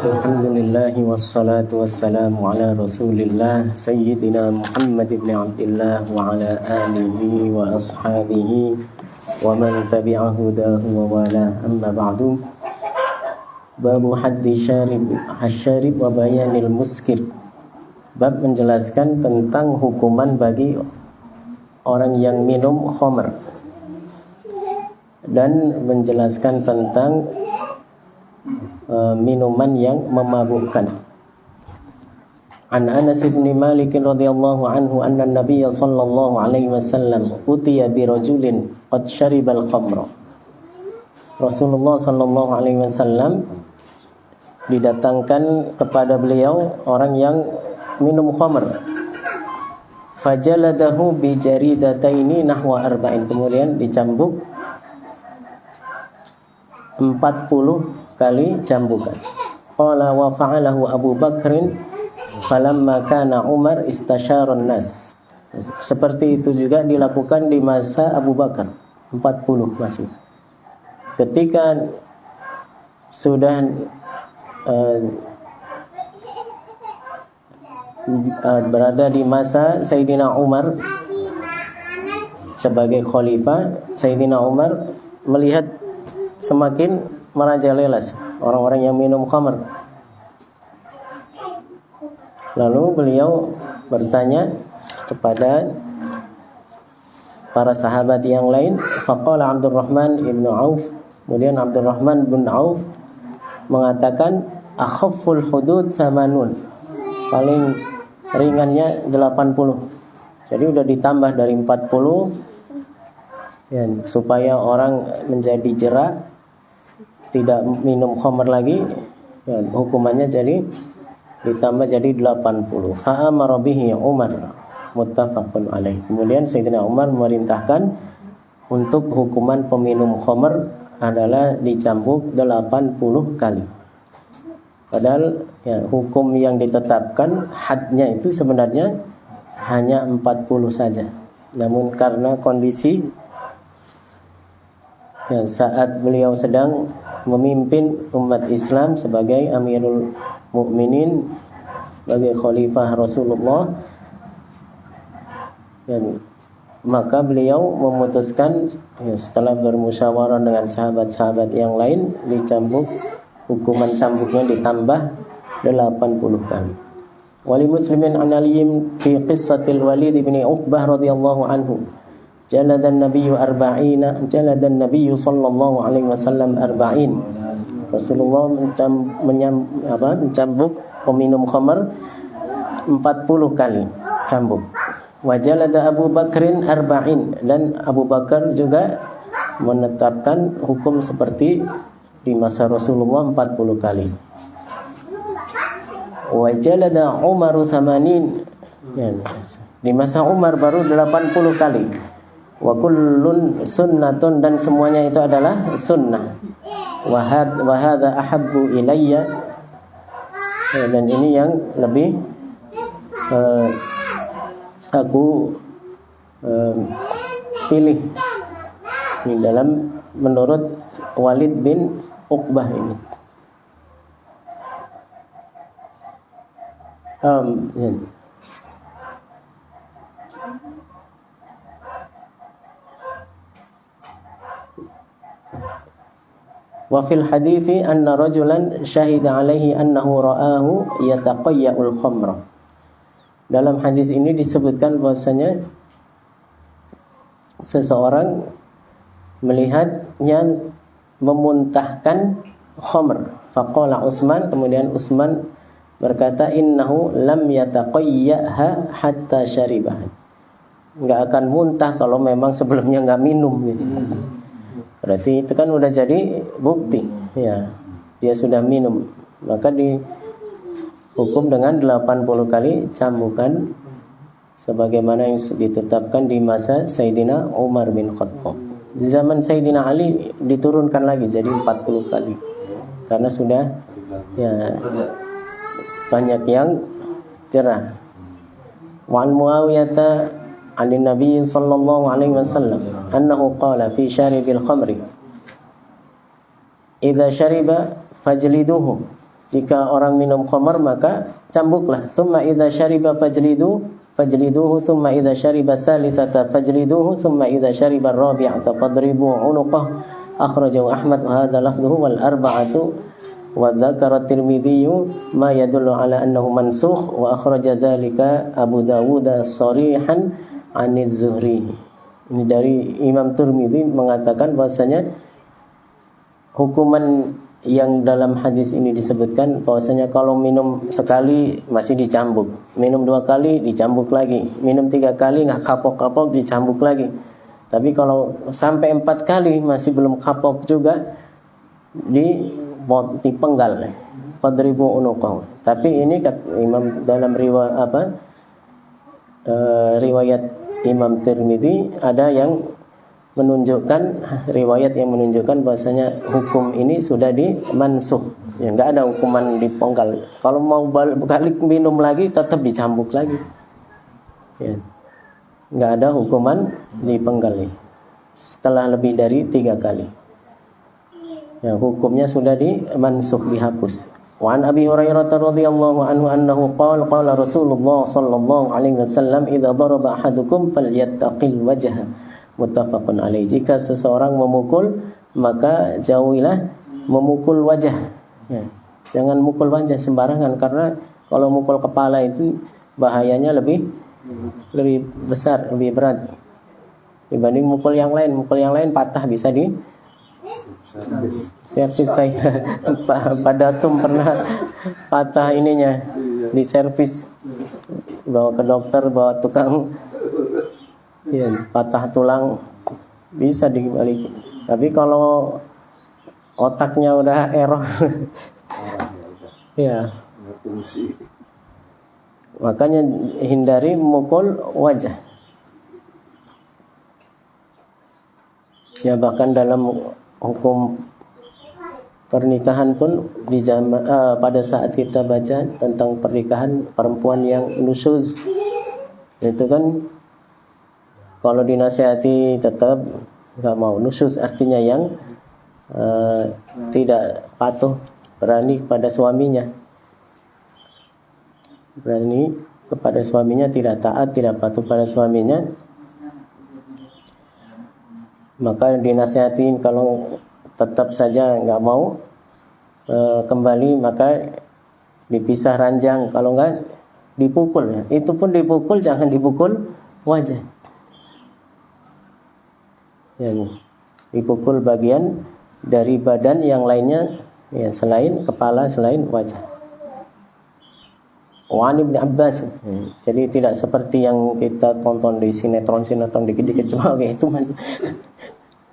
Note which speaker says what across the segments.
Speaker 1: Alhamdulillah wassalatu wassalamu ala Rasulillah Sayyidina Muhammad ibn Abdullah wa ala alihi wa ashabihi wa man tabi'ahu dahu wa wala, amma ba'du. Babu haddi syarib wa bayanil muskir. Bab menjelaskan tentang hukuman bagi orang yang minum khamr dan menjelaskan tentang minuman yang memabukkan. An Anas bin Malik radhiyallahu anhu anna Nabiy sallallahu alaihi wasallam utiya bi rajulin qad syaribal khamra. Rasulullah sallallahu alaihi wasallam didatangkan kepada beliau orang yang minum khamr. Fajaladahu bi jaridataini nahwa arba'in, kemudian dicambuk 40 kali cambukan. Qala wa fa'alahu Abu Bakrin falamma kana Umar istasyaran nas. Seperti itu juga dilakukan di masa Abu Bakar, 40 masih. Ketika sudah berada di masa Sayyidina Umar sebagai khalifah, Sayyidina Umar melihat semakin merajalela orang-orang yang minum khamr. Lalu beliau bertanya kepada para sahabat yang lain. Faqala Abdurrahman ibn Auf, kemudian Abdurrahman bin Auf mengatakan akhafful hudud samanun, paling ringannya 80. Jadi udah ditambah dari 40 ya, supaya orang menjadi jera, tidak minum khamr lagi ya, hukumannya jadi ditambah jadi 80. Fa'amara bihi Umar muttafaqun alaih. Kemudian Sayyidina Umar memerintahkan untuk hukuman peminum khamr adalah dicambuk 80 kali. Padahal ya, hukum yang ditetapkan hadnya itu sebenarnya hanya 40 saja. Namun karena kondisi ya, saat beliau sedang memimpin umat Islam sebagai Amirul Mukminin, sebagai Khalifah Rasulullah, dan maka beliau memutuskan ya, setelah bermusyawarah dengan sahabat-sahabat yang lain, dicambuk, hukuman cambuknya ditambah 80 kali. Wali Muslimin an Aliyin fi qissatil Walid bin Uqbah radhiyallahu anhu. Jaladan Nabiyyu arba'ina, jaladan Nabiyyu sallallahu alaihi wasallam arba'in. Rasulullah mencambuk peminum khamr 40 kali cambuk. Wa jalada Abu Bakrin arba'in, dan Abu Bakar juga menetapkan hukum seperti di masa Rasulullah 40 kali. Wa jalada Umar 80, ya, di masa Umar baru 80 kali. Wa kullun sunnatun, dan semuanya itu adalah sunnah. Wa hadza ahabbu ilayya, ya, dan ini yang lebih aku pilih di dalam menurut Walid bin Uqbah ini. Ya. Wa fil hadithi anna rajulan syahida alaihi annahu ra'ahu yataqayya'ul khamra. Dalam hadis ini disebutkan bahwasanya seseorang melihatnya memuntahkan khamr. Faqala Utsman, kemudian Utsman berkata innahu lam yataqayyaha hatta syaribah. Enggak akan muntah kalau memang sebelumnya enggak minum gitu. Berarti itu kan udah jadi bukti ya, dia sudah minum, maka dihukum dengan 80 kali cambukan sebagaimana yang ditetapkan di masa Sayyidina Umar bin Khattab. Di zaman Sayyidina Ali diturunkan lagi jadi 40 kali karena sudah ya banyak yang cerah. Wa an Muawiyah عن النبي صلى الله عليه وسلم أنه قال في شارب الخمر إذا شرب fajliduhu. Jika orang minum khamar maka cambuklah. Tsumma idza syariba fajliduhu, tsumma idza syariba salisata fajliduhu, tsumma idza syariba rabi'ata fadribu 'unuqah. Akhrajahu Ahmad wa hadza lafdhuhu wal arba'atu wa dzakara Tirmidzi ma yadullu ala annahu mansukh wa akhraja dzalika Abu Dawud sharihan 'ani Zuhri. Ini dari Imam Tirmidzi mengatakan bahwasanya hukuman yang dalam hadis ini disebutkan bahwasanya kalau minum sekali masih dicambuk, minum 2 kali dicambuk lagi, minum 3 kali nggak kapok-kapok dicambuk lagi. Tapi kalau sampai 4 kali masih belum kapok juga dipenggal, fadribu unuqahu. Tapi ini Imam dalam riwayat Imam Tirmidzi ada yang menunjukkan riwayat yang menunjukkan bahwasanya hukum ini sudah dimansukh. Ya, enggak ada hukuman dipenggal. Kalau mau balik minum lagi tetap dicambuk lagi. Ya. Enggak ada hukuman dipenggal setelah lebih dari 3 kali. Ya, hukumnya sudah dimansukh, dihapus. Wa an Abi Hurairah radhiyallahu anhu annahu qala Rasulullah sallallahu alaihi wasallam idza daraba ahadukum falyattaqil wajha. Muttafaqun alaih. Jika seseorang memukul maka jauhilah memukul wajah. Ya. Jangan mukul wajah sembarangan, karena kalau mukul kepala itu bahayanya lebih besar, lebih berat dibanding mukul yang lain. Mukul yang lain patah bisa di servis kayak Pak Datum pernah patah ininya di servis, bawa ke dokter, bawa tukang. Ya, patah tulang bisa dibalikin. Tapi kalau otaknya udah error, ya, makanya hindari memukul wajah. Ya, bahkan dalam hukum pernikahan pun pada saat kita baca tentang pernikahan perempuan yang nusuz, itu kan kalau dinasihati tetap nggak mau. Nusus artinya yang tidak patuh, berani kepada suaminya, tidak taat, tidak patuh pada suaminya. Maka dinasihati, kalau tetap saja nggak mau kembali maka dipisah ranjang, kalau nggak dipukul. Itu pun dipukul, jangan dipukul wajah. Yang dipukul bagian dari badan yang lainnya, ya, selain kepala, selain wajah. Wa Ibnu Abbas. Jadi tidak seperti yang kita tonton di sinetron dikit-dikit, cuma kayak itu man.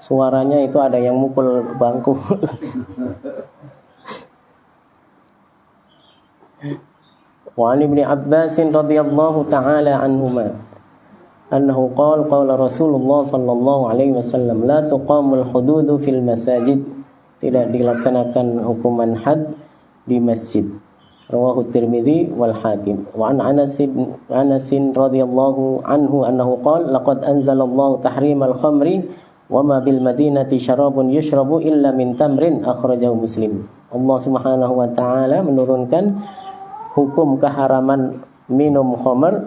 Speaker 1: Suaranya itu ada yang mukul bangku. Wa Ibnu Abbas radhiyallahu ta'ala anhuma annahu qala Rasulullah sallallahu alaihi wasallam la tuqamul hududu fil masajid. Tidak dilaksanakan hukuman had di masjid. Rawahu Tirmidzi wal Hakim. Wa an Anas radhiyallahu anhu annahu qala laqad anzalallahu tahrimal khamri wa ma bil madinati syarabun yushrabu illa min tamrin. Akhrajahu Muslim. Allah Subhanahu wa taala menurunkan hukum keharaman minum khamr,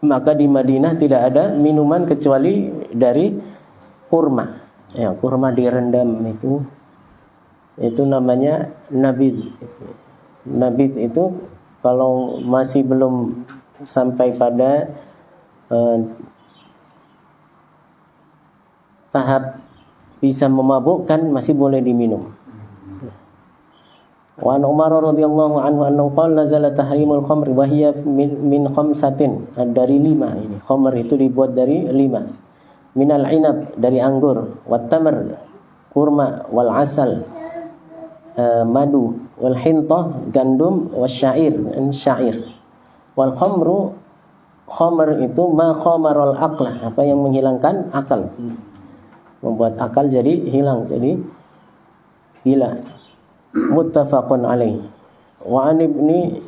Speaker 1: maka di Madinah tidak ada minuman kecuali dari kurma. Ya, kurma direndam itu namanya nabid. Nabid itu kalau masih belum sampai pada tahap bisa memabukkan, masih boleh diminum. Wa an Umar radhiyallahu anhu annahu qala nazala tahrimul khamr wa hiya min khamsatin, dari 5. Ini khamr itu dibuat dari 5. Minal inab, dari anggur, wat tamr, kurma, wal asal, madu, wal hintah, gandum, wasyair, syair. Wal khamru, khamr itu ma khamarul aqla, apa yang menghilangkan akal, membuat akal jadi hilang, jadi gila. Muttafaqun alaih. Wa an Ibni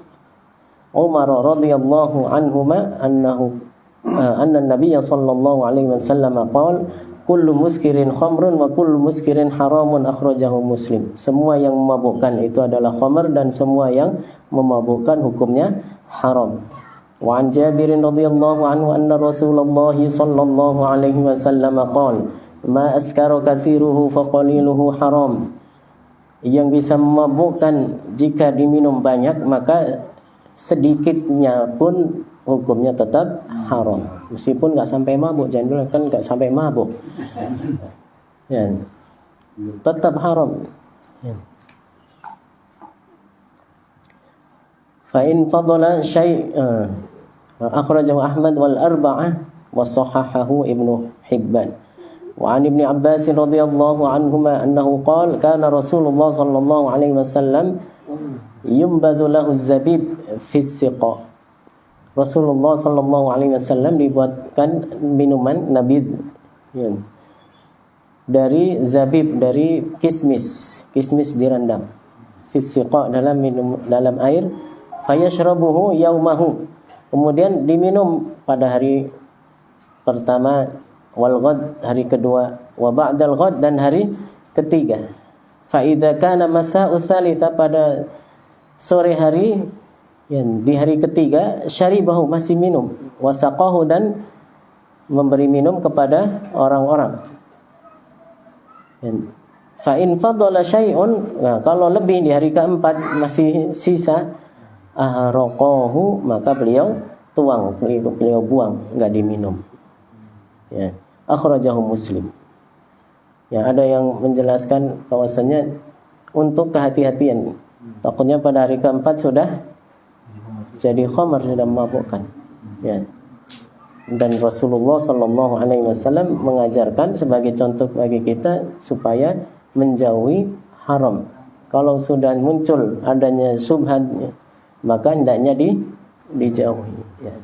Speaker 1: Umar radhiyallahu anhuma anna Nabiy sallallahu alaihi wasallam qala kullu muskirin khamrun wa kullu muskirin haramun akhrajahu Muslim. Semua yang memabukkan itu adalah khamr dan semua yang memabukkan hukumnya haram. Wa an Jabir radhiyallahu anhu anna Rasulullah sallallahu alaihi wasallam qala ma askara katsiruhu fa qaliluhu haram. Yang bisa memabukkan jika diminum banyak maka sedikitnya pun hukumnya tetap haram. Meskipun nggak sampai mabuk, jangan dulu kan nggak sampai mabuk, ya, tetap haram. Ya. Fa in fadala syai' akhrajahu Ahmad wal arba'ah wa sahahahu Ibnu Hibban. Wa an Ibnu Abbas radhiyallahu anhuma annahu qala kana Rasulullah sallallahu alaihi wasallam yumbazu lahu zabib fi siqa. Rasulullah sallallahu alaihi wasallam dibuatkan minuman nabid, ya, dari zabib, dari kismis direndam fi siqa, dalam air, fayashrabuhu yaumahu, kemudian diminum pada hari pertama, wal ghad, hari kedua, wa ba'dal ghad, dan hari ketiga. Fa idza kana masa'u tsalitsah, pada sore hari, ya, di hari ketiga, syaribahu, masih minum, wasaqahu, dan memberi minum kepada orang-orang. Fa in fadala syai'un, nah, kalau lebih di hari keempat masih sisa, ahraqahu, maka beliau tuang, beliau buang, enggak diminum. Ya, akhrajahu Muslim. Ya, ada yang menjelaskan bahwasanya untuk kehati-hatian, takutnya pada hari keempat sudah jadi khamar, sudah memabukkan. Ya. Dan Rasulullah sallallahu alaihi wasallam mengajarkan sebagai contoh bagi kita supaya menjauhi haram. Kalau sudah muncul adanya syubhat, maka hendaknya dijauhi. Ya.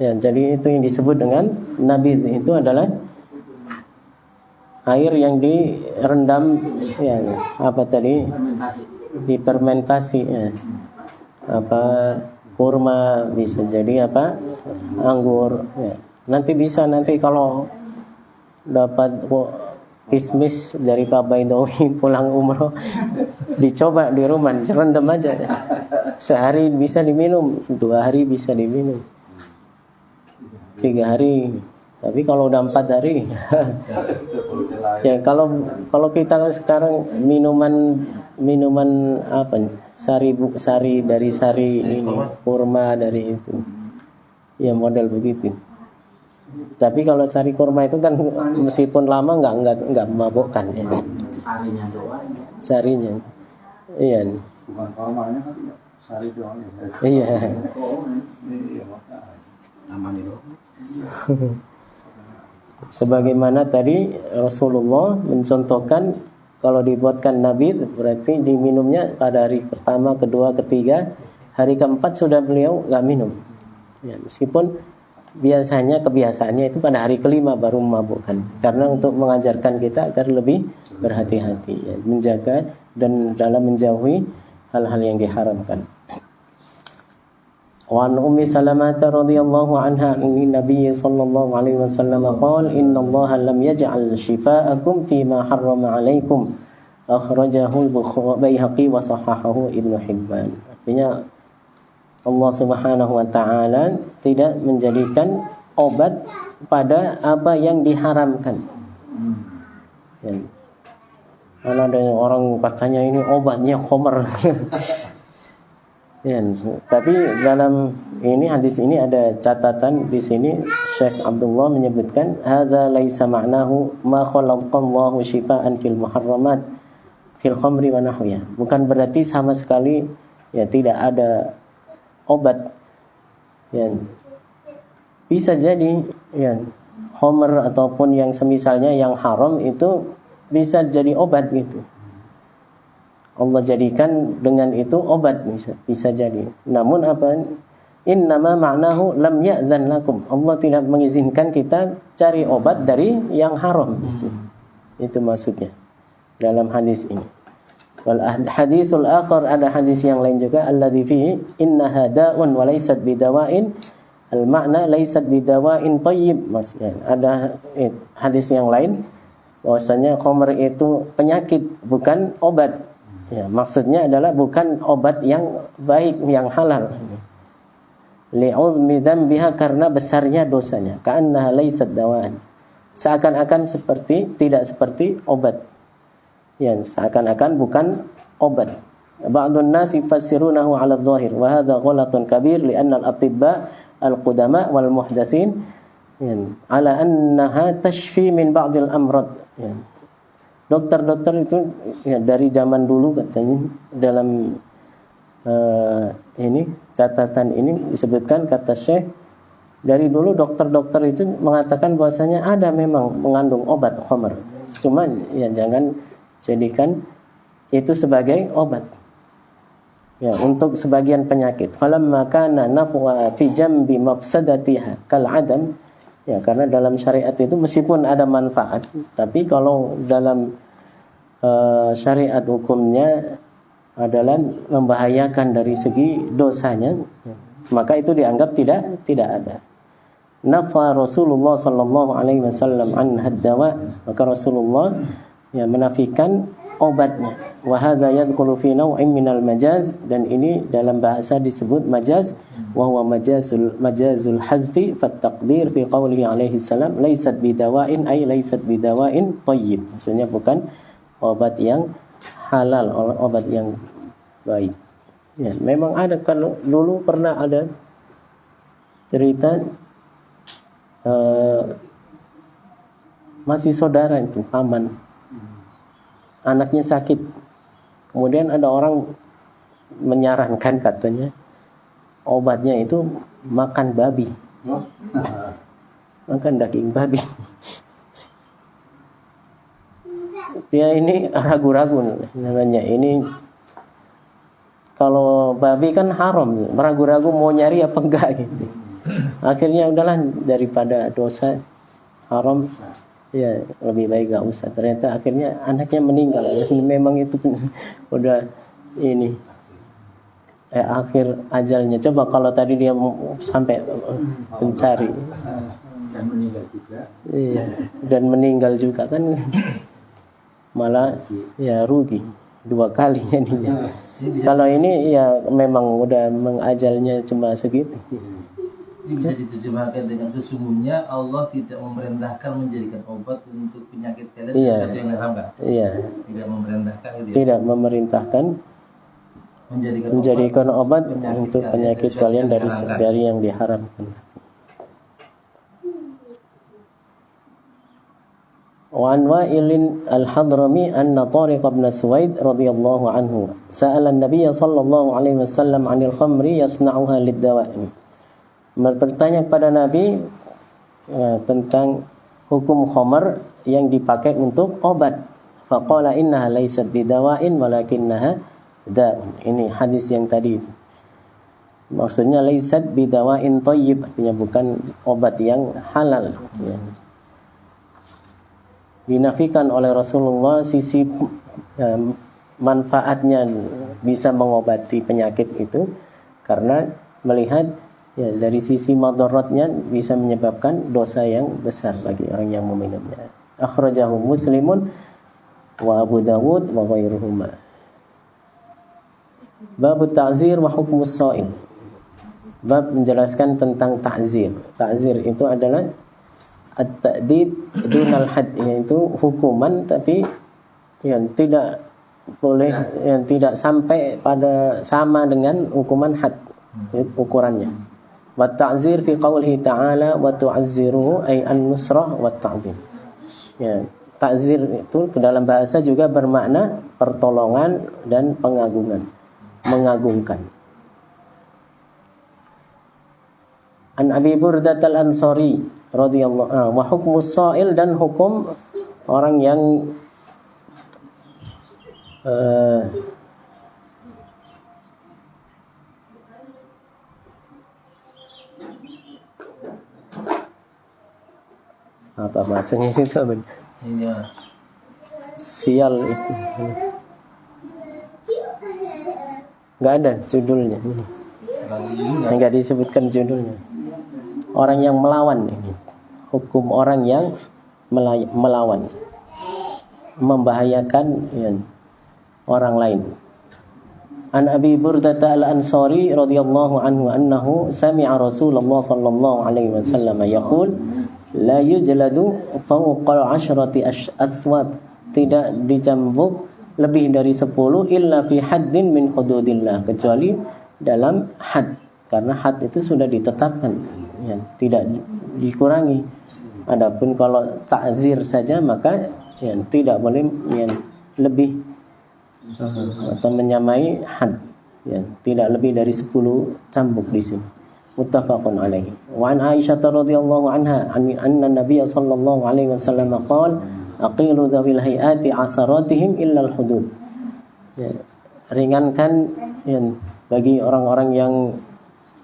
Speaker 1: Ya, jadi itu yang disebut dengan nabid, itu adalah air yang direndam, ya, apa tadi, difermentasi, ya. Apa kurma, bisa jadi apa, anggur, ya. Nanti kalau dapat kismis dari Pak Baidowi pulang umroh, dicoba di rumah, rendam aja, sehari bisa diminum, 2 hari bisa diminum, 3 hari. Tapi kalau udah 4 hari, ya, kalau kita sekarang minuman apa, sari dari sari ini, kurma dari itu, ya, model begitu. Tapi kalau sari kurma itu kan meskipun lama nggak memabukkan, ya.
Speaker 2: Sarinya doang.
Speaker 1: Sarinya, iya.
Speaker 3: Bukan kurmanya kan, sari doang.
Speaker 1: Iya.
Speaker 2: Aman itu.
Speaker 1: Sebagaimana tadi Rasulullah mencontohkan, kalau dibuatkan nabid berarti diminumnya pada hari pertama, kedua, ketiga, hari keempat sudah beliau nggak minum. Ya, meskipun biasanya kebiasaannya itu pada hari kelima baru memabukkan, karena untuk mengajarkan kita agar lebih berhati-hati, ya, menjaga dan dalam menjauhi hal-hal yang diharamkan. Wa an Ummi Salamah radhiyallahu anha an Nabi sallallahu alaihi wasallam qala innallaha lam yaj'al shifaakum fima harrama 'alaikum, akhrajahu al-Baihaqi wa sahahahu Ibnu Hibban. Artinya Allah Subhanahu wa taala tidak menjadikan obat pada apa yang diharamkan. Ya. Karena ada orang katanya ini obatnya khamr. Ya, tapi dalam ini hadis ini ada catatan di sini, Syekh Abdullah menyebutkan hadza laisa ma'nahu ma khalaqallahu shifaan fil muharramat fil khamri wa nahwiha. Bukan berarti sama sekali, ya, tidak ada obat. Ya. Bisa jadi, ya, khamr ataupun yang semisalnya yang haram itu bisa jadi obat gitu. Allah jadikan dengan itu obat, bisa jadi. Namun apa? Innama ma'nahu lam ya'zan lakum. Allah tidak mengizinkan kita cari obat dari yang haram. Itu maksudnya dalam hadis ini. Wal haditsul akhar, ada hadis yang lain juga, alladzi fihi innaha da'un wa laysat bidawa'in. Al makna laysat bidawa'in thayyib. Maksudnya ada hadis yang lain bahwasanya khamr itu penyakit, bukan obat. Ya, maksudnya adalah bukan obat yang baik, yang halal. Li'uzmi dzambiha, karena besarnya dosanya. Ka'annaha laysat dawa'an. Seakan-akan tidak seperti obat. Ya, seakan-akan bukan obat. Ba'dun nas yufassirunahu 'ala adh-dhahir wa hadha ghalatun kabir li'anna al-atibba al-qudama wal muhdatsin ya, 'ala annaha tashfi min ba'dil amrad. Ya. Dokter-dokter itu ya, dari zaman dulu katanya dalam ini catatan ini disebutkan, kata Syekh, dari dulu dokter-dokter itu mengatakan bahwasanya ada memang mengandung obat khamr. Cuman ya jangan jadikan itu sebagai obat. Ya, untuk sebagian penyakit. Falamma kana nafwa fi jambi mafsadatiha kal adam. Ya, karena dalam syariat itu meskipun ada manfaat, tapi kalau dalam syariat hukumnya adalah membahayakan dari segi dosanya, maka itu dianggap tidak ada. Nafa Rasulullah sallallahu alaihi wasallam an haddawa, maka Rasulullah ya menafikan obatnya. Wa hadza yadkhulu fi naw'in minal majaz, dan ini dalam bahasa disebut majaz, wa huwa majazul hazfi fa taqdir fi qawlihi alaihi salam laysat bidawa'in ay laysat bidawa'in thayyib. Maksudnya bukan obat yang halal, obat yang baik. Ya, memang ada, kalau dulu pernah ada cerita masih saudara itu paman, anaknya sakit, kemudian ada orang menyarankan katanya obatnya itu makan babi, makan daging babi. Dia ini ragu-ragu namanya, ini kalau babi kan haram, ragu-ragu mau nyari apa enggak gitu. Akhirnya udahlah, daripada dosa haram ya lebih baik gak usah. Ternyata akhirnya anaknya meninggal. Memang itu udah ini akhir ajalnya. Coba kalau tadi dia sampai mencari
Speaker 2: Dan meninggal juga.
Speaker 1: iya, dan meninggal juga kan malah ya rugi 2 kali jadinya. Kalau ini ya memang udah mengajalnya cuma segitu.
Speaker 4: Ini bisa diterjemahkan dengan sesungguhnya Allah tidak memerintahkan menjadikan obat untuk penyakit kalian sesuatu yang diharamkan. Iya. Tidak memerintahkan gitu ya. Tidak
Speaker 1: memerintahkan menjadikan obat untuk penyakit kalian dari yang diharamkan. Wa an Wa'il al-Hadrami anna Tariq bin Suwaid radhiyallahu anhu sa'ala an-nabiy sallallahu alaihi wasallam 'anil khamri yasna'uha lid-dawa'i. Bertanya kepada Nabi tentang hukum khamr yang dipakai untuk obat. Faqala innaha laysat bidawa'in walakinnaha da'un. Ini hadis yang tadi itu. Maksudnya laysat bidawa'in thayyib, artinya bukan obat yang halal. Ya. Dinafikan oleh Rasulullah sisi manfaatnya bisa mengobati penyakit itu, karena melihat ya dari sisi madaratnya bisa menyebabkan dosa yang besar bagi orang yang meminumnya. Akhrajahu Muslimun wa Abu Dawud wa ghairuhuma. Bab ta'zir wa hukmus sha'im. Bab menjelaskan tentang ta'zir. Ta'zir itu adalah at-ta'dib dunal had, yaitu hukuman tapi yang tidak boleh, yang tidak sampai pada sama dengan hukuman had ukurannya. Wa ta'zir fi qawlihi ta'ala wa tu'azziruhu ay an-nusrah wa ta'zim. Ya, ta'zir itu dalam bahasa juga bermakna pertolongan dan pengagungan, mengagungkan. An Abi Burdah al-Ansari radhiyallahu wa hukmus sha'il, dan hukum orang yang apa bahasanya itu apa?
Speaker 4: Ini
Speaker 1: Sial itu. Nggak ada judulnya. Nggak disebutkan judulnya. Orang yang melawan ini. Hukum orang yang melawan, membahayakan ya, orang lain. An Abi Burdah al-Ansari radhiyallahu anhu annahu sami'a Rasulullah sallallahu alaihi wasallam yaqul la yujladu fawqa 'ashrati aswat, tidak dicambuk lebih dari 10 illa fi haddin min hududillah, kecuali dalam had, karena had itu sudah ditetapkan ya, tidak dikurangi. Adapun kalau ta'zir saja maka ya, tidak boleh ya, lebih atau menyamai had ya, tidak lebih dari 10 cambuk di sini. Muttafaqun alaihi. Wa an Aisyah radhiyallahu anha anna Nabiy sallallahu alaihi wasallam qala aqilu dzawil hayati asaratihim illa al-hudud. Ya, ringankan ya, bagi orang-orang yang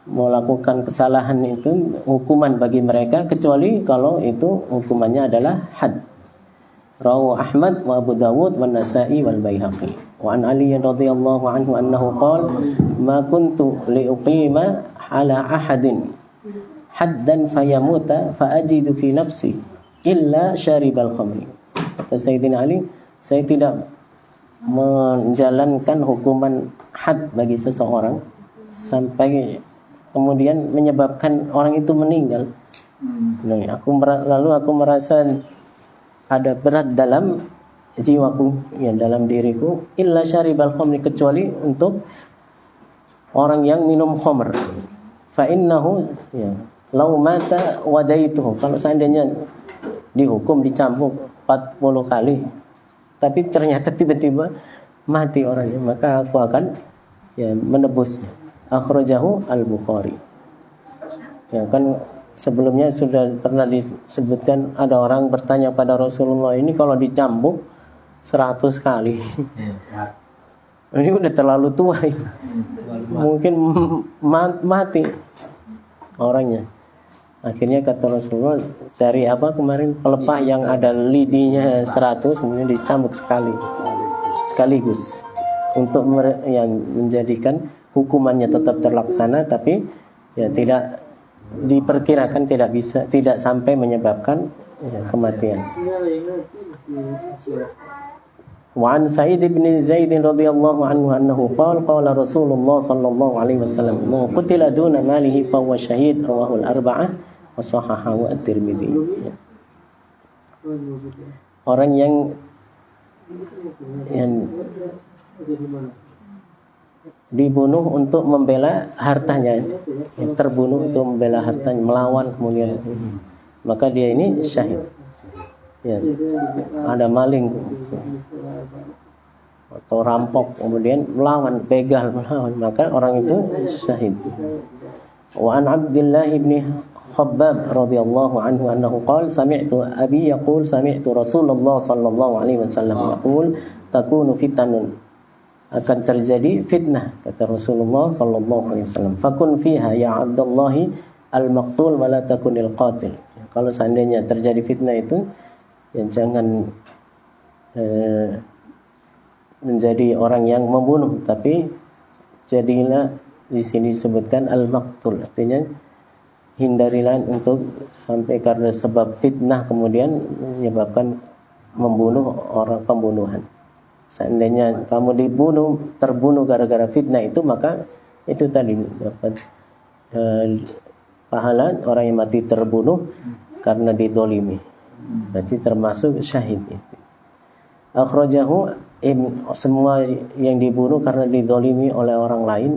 Speaker 1: melakukan kesalahan itu hukuman bagi mereka, kecuali kalau itu hukumannya adalah had. Rawahu Ahmad wa Abu Dawud wa Nasa'i wal Baihaqi. Wa an Ali radhiyallahu anhu annahu qala ma kuntu liuqima ala ahadin haddan fayamuta fa ajidu fi nafsi illa syaribal khamri. Kata Sayyidina Ali, saya tidak menjalankan hukuman had bagi seseorang sampai kemudian menyebabkan orang itu meninggal. Lalu aku merasa ada berat dalam jiwaku, ya, dalam diriku, illa syaribal khamri, kecuali untuk orang yang minum khamr. Fa innahu ya law mata wadaituhu, kalau seandainya dihukum dicambuk 40 kali tapi ternyata tiba-tiba mati orangnya, maka aku akan ya menebusnya. Akhrajahu Al-Bukhari. Ya kan sebelumnya sudah pernah disebutkan, ada orang bertanya pada Rasulullah, ini kalau dicambuk 100 kali ini udah terlalu tua ini. Mungkin mati orangnya. Akhirnya kata Rasulullah, cari apa kemarin, pelepah yang ada lidinya 100, kemudian dicambuk sekaligus untuk yang menjadikan hukumannya tetap terlaksana, tapi ya tidak diperkirakan tidak sampai menyebabkan ya, kematian. Wa an Sa'id bin Zaid radhiyallahu anhu annahu qala Rasulullah sallallahu alaihi wasallam man qutila duna malihi fa huwa syahid, rawahu al-arba'ah wa sahahahu at-Tirmidzi. Orang yang dibunuh untuk membela hartanya, yang terbunuh untuk membela hartanya, melawan kemudian, maka dia ini syahid. Ya, ada maling atau rampok kemudian melawan, begal melawan, maka orang itu syahid. Wa an Abdullah ibn Khabbab radhiyallahu anhu annahu qala sami'tu abi yaqul sami'tu Rasulullah sallallahu alaihi wasallam yaqul takunu fitanun, akan terjadi fitnah, kata Rasulullah sallallahu alaihi wasallam, fakun fiha ya Abdullah al-maqtul wa la takunil qatil. Kalau seandainya terjadi fitnah itu, ya jangan menjadi orang yang membunuh, tapi jadilah, di sini disebutkan al-maqtul, artinya hindarilah untuk sampai karena sebab fitnah kemudian menyebabkan membunuh orang, pembunuhan. Seandainya kamu terbunuh gara-gara fitnah itu, maka itu tadi dapat pahala orang yang mati terbunuh karena dizalimi, berarti termasuk syahid itu. Akhrajahu, semua yang dibunuh karena dizalimi oleh orang lain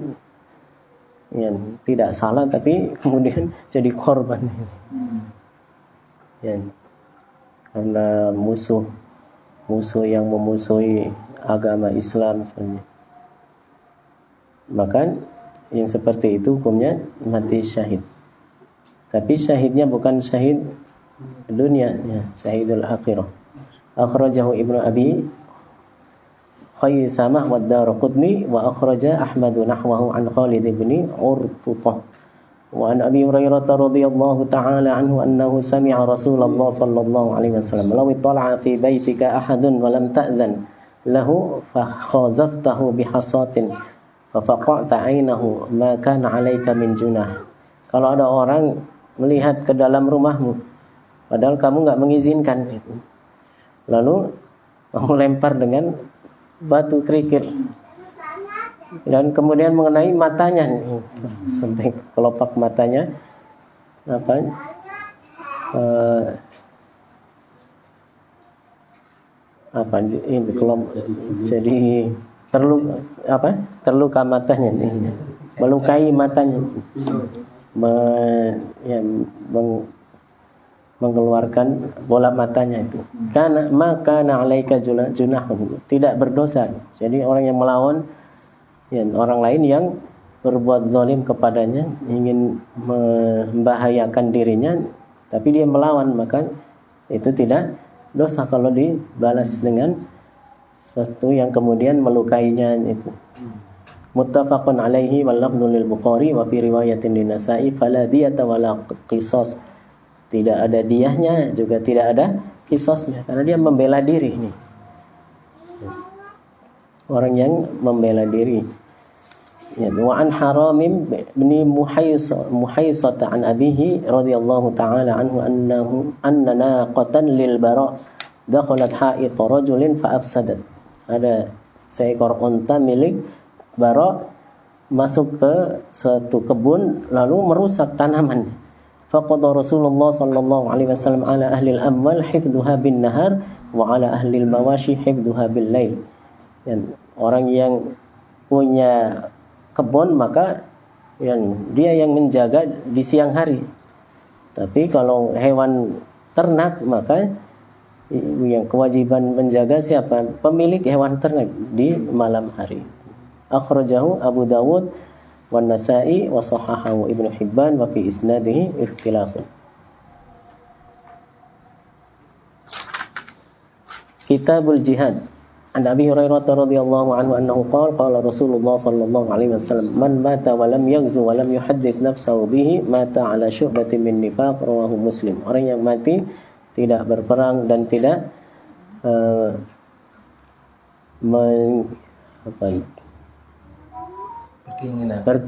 Speaker 1: yang tidak salah tapi kemudian jadi korban ya, karena musuh yang memusuhi agama Islam misalnya, maka yang seperti itu hukumnya mati syahid. Tapi syahidnya bukan syahid dunia ya, syahidul akhirah. Akhrajahu Ibnu Abi Khaisamah wa Daraqutni wa akhraja Ahmad nahwahu an Khalid bin Urfuthah. Wa an Abi Hurairah radhiyallahu ta'ala anhu annahu sami'a Rasulullah sallallahu alaihi wasallam law ittala'a fi baitika ahadun wa lam ta'zan lahu fa khazaftahu bihasatin fa faqata 'ainahu ma kana 'alaika min junah. Kalau ada orang melihat ke dalam rumahmu padahal kamu enggak mengizinkan itu, lalu kamu lempar dengan batu kerikil dan kemudian mengenai matanya sampai kelopak matanya ini jadi terluka matanya, melukai matanya, mengeluarkan bola matanya itu. Karena maka na'alaika junah, tidak berdosa. Jadi orang yang melawan orang lain yang berbuat zalim kepadanya, ingin membahayakan dirinya, tapi dia melawan, maka itu tidak dosa kalau dibalas dengan sesuatu yang kemudian melukainya itu. Muttafaqun alaihi wal lafdhu lil Bukhari wa fi riwayatin lin-Nasa'i fala diyata wala qisas. Tidak ada diyahnya juga tidak ada qisasnya karena dia membela diri nih. Orang yang membela diri. Ya, wa an Haram bin Muhaysah an abihi radhiyallahu ta'ala anhu anna naqatan lil Bara' dakhalat ha'id rajulin fa afsadat. Ada seekor unta milik Bara' masuk ke satu kebun lalu merusak tanaman. Faqada Rasulullah sallallahu alaihi wasallam ala ahli al-amwal hifdhuha bin nahar wa ala ahli al-mawashi hifdhuha bil lail. Dan orang yang punya kebun maka dia yang menjaga di siang hari. Tapi kalau hewan ternak maka yang kewajiban menjaga siapa? Pemilik hewan ternak di malam hari. Akhrajahu Abu Dawud wan Nasa'i wa sahahahu Ibnu Hibban wa fi isnadihi ikhtilafun. Kitabul Jihad. An Abi Hurairah radhiyallahu anhu annahu qala Rasulullah sallallahu alaihi wasallam man mata wa lam yaghzu wa lam yuhaddits nafsahu bihi mata ala syu'batin min nifaq rawahu Muslim. Orang yang mati tidak berperang dan tidak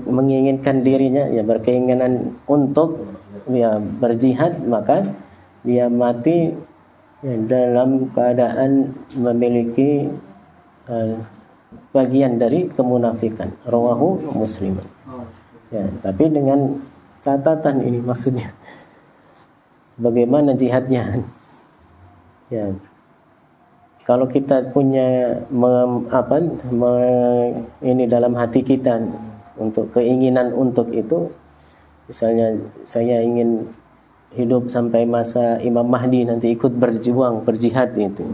Speaker 1: menginginkan dirinya berkeinginan untuk berjihad, maka dia mati dalam keadaan memiliki bagian dari kemunafikan. Rawahu Muslim. Ya, tapi dengan catatan ini maksudnya bagaimana jihadnya. Ya. Kalau kita punya ini dalam hati kita untuk keinginan untuk itu, misalnya saya ingin hidup sampai masa Imam Mahdi nanti ikut berjuang, berjihad itu.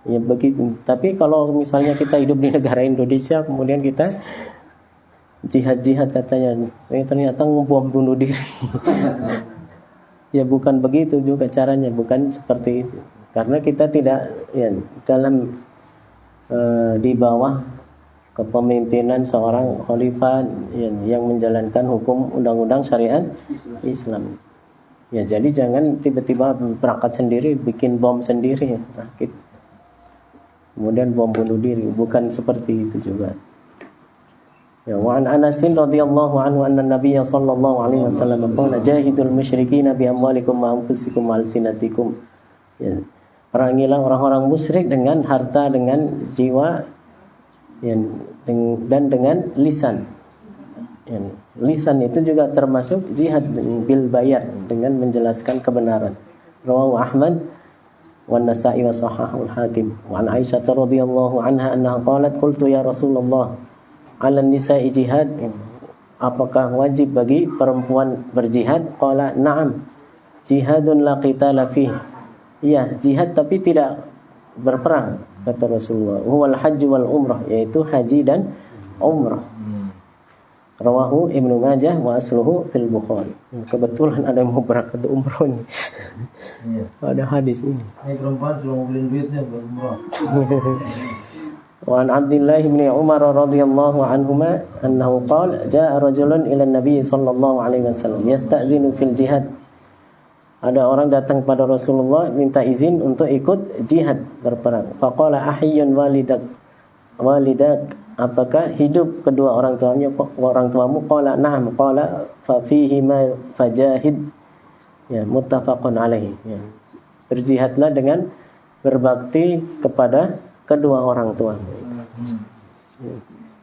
Speaker 1: Ya begitu. Tapi kalau misalnya kita hidup di negara Indonesia kemudian kita jihad katanya, ternyata ngebom bunuh diri. Ya bukan begitu juga caranya, bukan seperti itu. Karena kita tidak dalam di bawah kepemimpinan seorang khalifah yang menjalankan hukum undang-undang syariat Islam. Ya, jadi jangan tiba-tiba berangkat sendiri, bikin bom sendiri, rakit. Kemudian bom bunuh diri, bukan seperti itu juga. Ya, wa an Anas radhiyallahu anhu anna Nabiy sallallahu alaihi wasallam qala jahidul musyrikin bi amwalikum wa anfusikum wa alsinatikum. Ya, perangilah orang-orang musyrik dengan harta, dengan jiwa, dan dengan lisan. Lisan itu juga termasuk jihad bil bayar, dengan menjelaskan kebenaran. Rawahu Ahmad wa Nasa'i wa sahahul Hakim. Wa an Aisyah radhiyallahu anha annaha qalat qultu ya Rasulullah 'ala nisa'i jihad, apakah wajib bagi perempuan berjihad? Qala na'am jihadun la qitala fih. Iya, jihad tapi tidak berperang, kata Rasulullah. Huwal hajj wal umrah, yaitu haji dan umrah. Rawahu Ibnu Majah wa asluhu fil Bukhari. Kebetulan ada yang mau berangkat umrah ini. Iya. Ada hadis ini.
Speaker 4: Ini perempuan suruh ngumpulin duitnya buat umrah.
Speaker 1: Wa an Abdullah bin Umar radhiyallahu anhuma annahu qala jaa rajulun ila an-nabi sallallahu alaihi wasallam yasta'zinu fil jihad. Ada orang datang kepada Rasulullah minta izin untuk ikut jihad, berperang. Faqala ahiyyun walidak. walidak, apakah hidup kedua orang tuamu? Qala na'am. Qala fa fihi ma fajahid. Ya, muttafaqun alaihi. Ya. Berjihadlah dengan berbakti kepada kedua orang tua.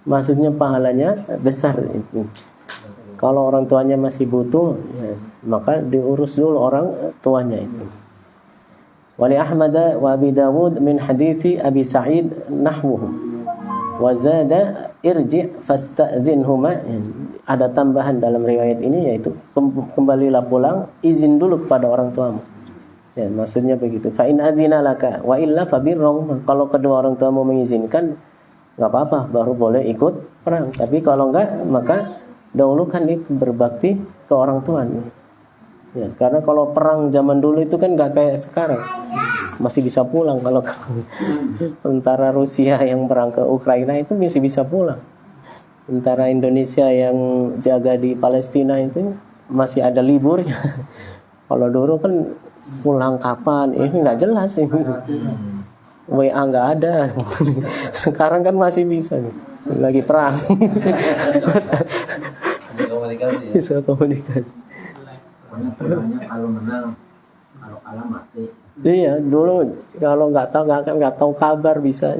Speaker 1: Maksudnya pahalanya besar itu. Kalau orang tuanya masih butuh, ya, maka diurus dulu orang tuanya itu. Wali Ahmad wa Abi Dawud min hadithi Abi Sa'id nahwuhu. Wa zada irji' fasta'dzinhuma. Ada tambahan dalam riwayat ini, yaitu kembalilah pulang, izin dulu kepada orang tuamu. Ya, maksudnya begitu. Fa in adzina laka wa illa fabirrum. Kalau kedua orang tuamu mengizinkan, enggak apa-apa, baru boleh ikut perang. Tapi kalau enggak, maka dahulukan itu berbakti ke orang tua. Ya, karena kalau perang zaman dulu itu kan enggak kayak sekarang. Masih bisa pulang. Kalau tentara Rusia yang perang ke Ukraina itu masih bisa pulang. Tentara Indonesia yang jaga di Palestina itu masih ada liburnya. Kalau dulu kan pulang kapan? Ini nggak jelas ini. WA nggak ada. Sekarang kan masih bisa nih. Lagi perang.
Speaker 4: Bisa komunikasi ya?
Speaker 1: Bisa komunikasi.
Speaker 2: Pokoknya kalau menang, kalau kalah mati.
Speaker 1: Iya, dulu kalau nggak tahu kabar bisa.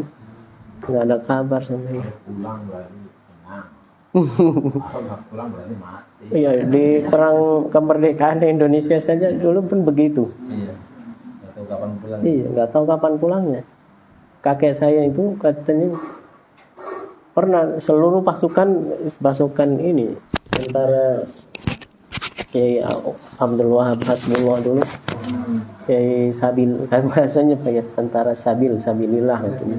Speaker 1: Nggak ada kabar sampai.
Speaker 2: Pulang berarti menang. Kalau nggak pulang berarti mati.
Speaker 1: Iya, di perang kemerdekaan Indonesia saja dulu pun begitu.
Speaker 4: Iya. Nggak tahu kapan pulang.
Speaker 1: Iya, nggak tahu kapan pulangnya. Kakek saya itu katanya pernah seluruh pasukan ini antara Kiai Abdul Wahab Hasbullah dulu, Kiai Sabil, kan bahasanya ya, tentara Sabilillah gitu.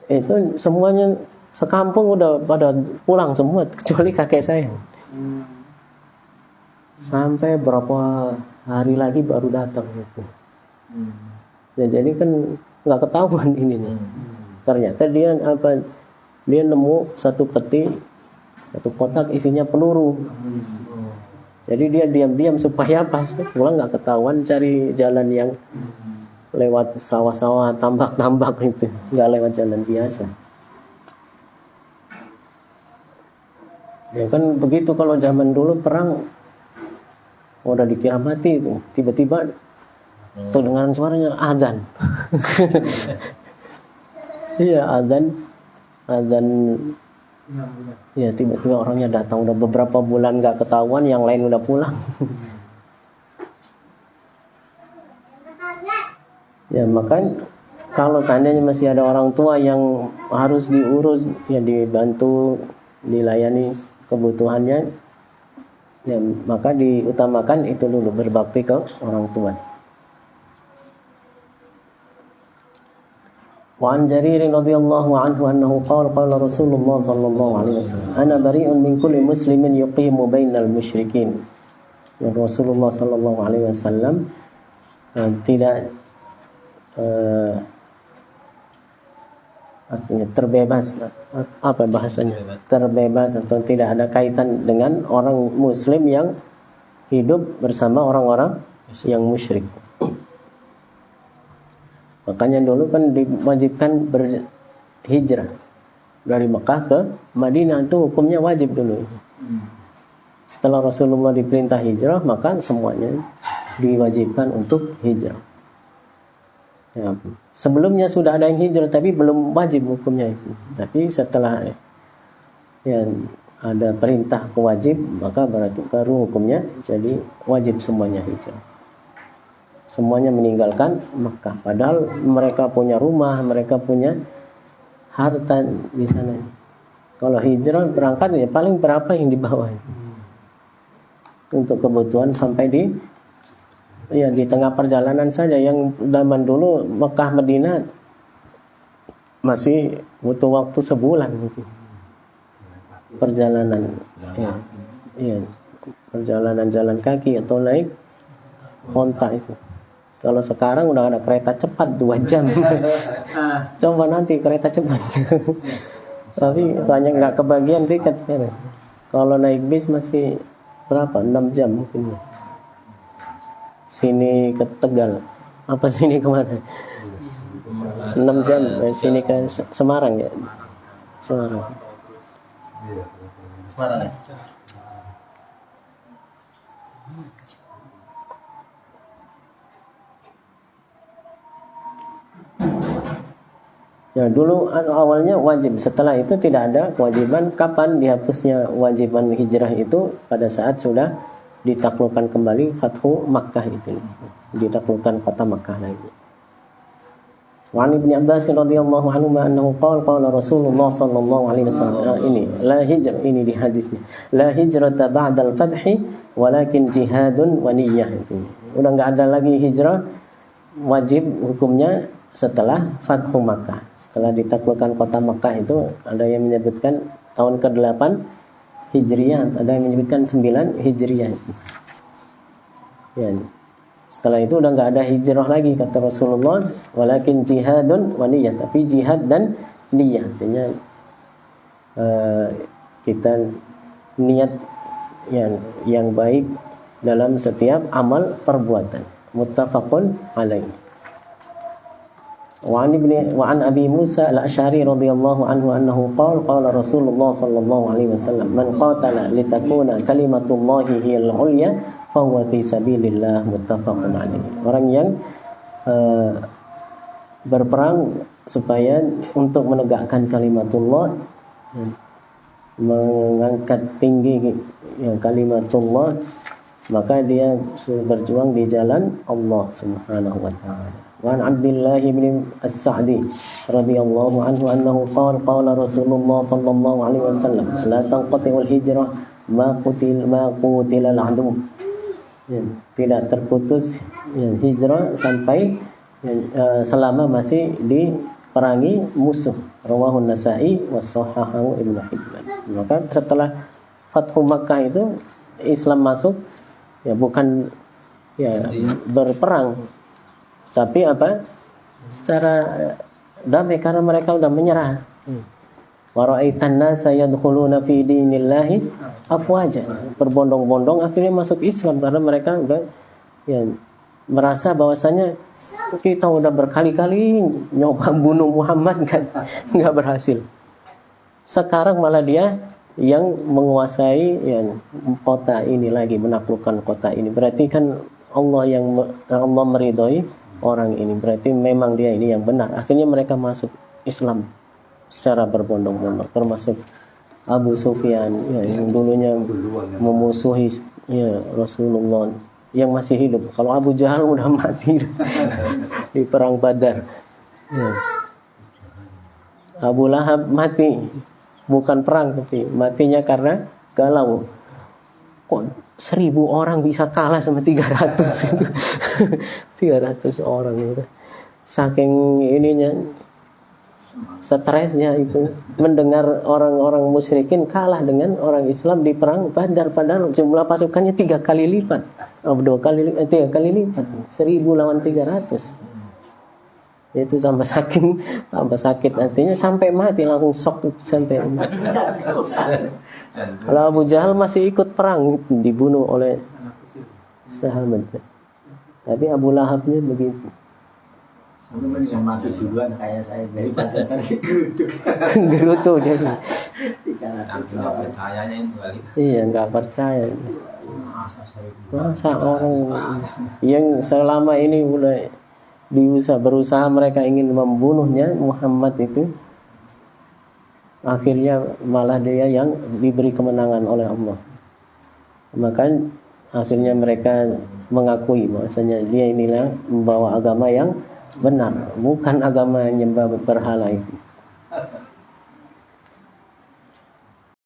Speaker 1: Itu semuanya sekampung udah pada pulang semua kecuali kakek saya. Sampai berapa hari lagi baru datang gitu. Ya, jadi kan nggak ketahuan ini nih. Ternyata dia nemu satu peti, satu kotak isinya peluru. Jadi dia diam-diam supaya pas pulang nggak ketahuan, cari jalan yang lewat sawah-sawah, tambak-tambak itu, nggak lewat jalan biasa. Ya kan begitu kalau zaman dulu perang udah dikira mati itu, tiba-tiba kedengaran suaranya azan. Iya, azan. Ya tiba-tiba orangnya datang, udah beberapa bulan nggak ketahuan, yang lain udah pulang. Ya makanya kalau seandainya masih ada orang tua yang harus diurus, ya dibantu, dilayani kebutuhannya, ya maka diutamakan itu dulu, berbakti ke orang tua. وعن جرير رضي الله عنه أنه قال قال رسول الله صلى الله عليه وسلم أنا بريء من كل مسلم يقيم بين المشركين. Rasulullah sallallahu alaihi wasallam tidak artinya terbebas, apa bahasanya? Terbebas atau tidak ada kaitan dengan orang muslim yang hidup bersama orang-orang yang musyrik. Makanya dulu kan diwajibkan berhijrah dari Mekah ke Madinah, itu hukumnya wajib dulu. Setelah Rasulullah diperintah hijrah, maka semuanya diwajibkan untuk hijrah. Ya, sebelumnya sudah ada yang hijrah tapi belum wajib hukumnya itu. Tapi setelah ya ada perintah kewajib, maka baru hukumnya jadi wajib semuanya hijrah. Semuanya meninggalkan Mekah, padahal mereka punya rumah, mereka punya harta di sana. Kalau hijrah berangkat ya paling berapa yang dibawa untuk kebutuhan sampai di tengah perjalanan saja. Yang zaman dulu Mekah Madinah masih butuh waktu sebulan mungkin perjalanan. Perjalanan jalan kaki atau naik onta itu. Kalau sekarang udah ada kereta cepat 2 jam. Coba nanti kereta cepat. Tapi banyak nggak kebagian tiket sekarang. Kalau naik bis masih berapa? 6 jam mungkin. Sini ke Tegal. Apa sini kemana? 6 jam sini ke Semarang ya. Semarang.
Speaker 4: Semarang ya.
Speaker 1: Ya dulu awalnya wajib, setelah itu tidak ada kewajiban. Kapan dihapusnya wajiban hijrah itu? Pada saat sudah ditaklukkan kembali Fathu Makkah itu, ditaklukkan kota Makkah lagi. Wa an Ibnu Abbas radhiyallahu anhu annahu qala Rasulullah sallallahu alaihi wasallam, ini la hijrah, ini di hadisnya, la hijrata ba'dal fathi walakin jihadun wa niyyah. Itu udah enggak ada lagi hijrah wajib hukumnya setelah Fathu Makkah. Setelah ditaklukkan kota Makkah itu, ada yang menyebutkan tahun ke-8 Hijriyah, ada yang menyebutkan 9 Hijriyah. Ya. Setelah itu udah nggak ada hijrah lagi kata Rasulullah, walakin jihadun wa niyyah, tapi jihad dan niyyah, artinya kita niat yang baik dalam setiap amal perbuatan. Muttafaqun alaih. Wa an Abi Musa al-Asy'ari radhiyallahu anhu annahu qala Rasulullah sallallahu alaihi wasallam, man qatala litakuna kalimatullahi hiyal ulya fa huwa fi sabilillah. Muttafaqun alaih. Orang yang berperang supaya untuk menegakkan kalimatullah, mengangkat tinggi kalimatullah, maka dia berjuang di jalan Allah Subhanahu wa taala. Wa an Abdullah bin As-Sa'di radhiyallahu anhu annahu qala Rasulullah sallallahu alaihi wasallam, la tanqati'ul hijrah ma qutila al-adu. Tidak terputus hijrah sampai selama masih diperangi musuh. Rawahu Nasa'i wa shahahahu Ibnu Hibban. Maka setelah Fathu Makkah itu Islam masuk, ya bukan berperang, tapi apa? Secara damai, karena mereka sudah menyerah. Wa ra'aitan nasa yadkhuluna fi dinillahi afwaja. Berbondong-bondong akhirnya masuk Islam karena mereka sudah merasa bahwasanya kita udah berkali-kali nyoba bunuh Muhammad enggak berhasil. Sekarang malah dia yang menguasai kota ini lagi, menaklukkan kota ini. Berarti kan Allah meridhoi orang ini, berarti memang dia ini yang benar. Akhirnya mereka masuk Islam secara berbondong-bondong, termasuk Abu Sufyan yang dulunya memusuhi Rasulullah yang masih hidup. Kalau Abu Jahal udah mati di perang Badar. Abu Lahab mati bukan perang, tapi matinya karena galau. Kok 1000 orang bisa kalah sama 300 300 orang itu. Saking ininya, stresnya itu mendengar orang-orang musyrikin kalah dengan orang Islam di perang Badar, padahal jumlah pasukannya 3 kali lipat, 3 kali lipat, 1000 lawan 300. Itu tambah sakit artinya sampai mati, langsung shock sampai mati. Kalau Abu Jahal masih ikut perang, dibunuh oleh sahabat. Tapi Abu Lahabnya begitu.
Speaker 2: Yang mati duluan kayak saya daripada
Speaker 1: Gerutu jadi.
Speaker 2: Nggak percayanya itu kali.
Speaker 1: Iya, nggak percaya. Masa orang yang selama ini udah berusaha mereka ingin membunuhnya Muhammad itu, akhirnya malah dia yang diberi kemenangan oleh Allah. Maka akhirnya mereka mengakui bahwasanya dia inilah membawa agama yang benar, bukan agama nyembah berhala itu.